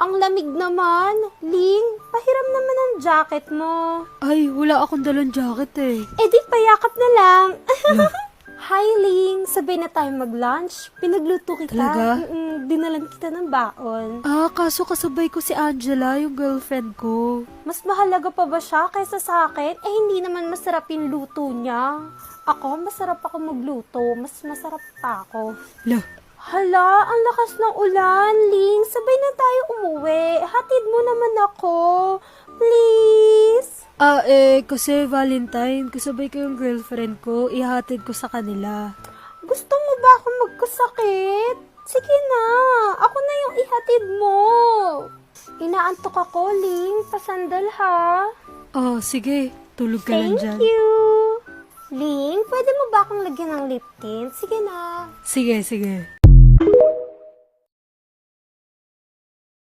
Ang lamig naman. Ling, pahiram naman ang jacket mo. Ay, wala akong dalang jacket eh. Eh di, payakap na lang. Hi, Ling. Sabay na tayo mag-lunch. Pinagluto kita. Talaga? Dinalan kita ng baon. Kaso kasabay ko si Angela, yung girlfriend ko. Mas mahalaga pa ba siya kaysa sa akin? Eh, hindi naman masarap yung luto niya. Ako, masarap ako magluto. Mas masarap pa ako. Lah, Hala, ang lakas ng ulan, Ling. Sabay na tayo umuwi. Hatid mo naman ako. Please. kasi Valentine, kasabay ko yung girlfriend ko, ihatid ko sa kanila. Gusto mo ba ako magkasakit? Sige na. Ako na yung ihatid mo. Inaantok ako, Ling. Pasandal ha. Sige, tulog ka lang Thank dyan. you. Ling, pwede mo ba akong lagyan ng lip tint? Sige na. Sige.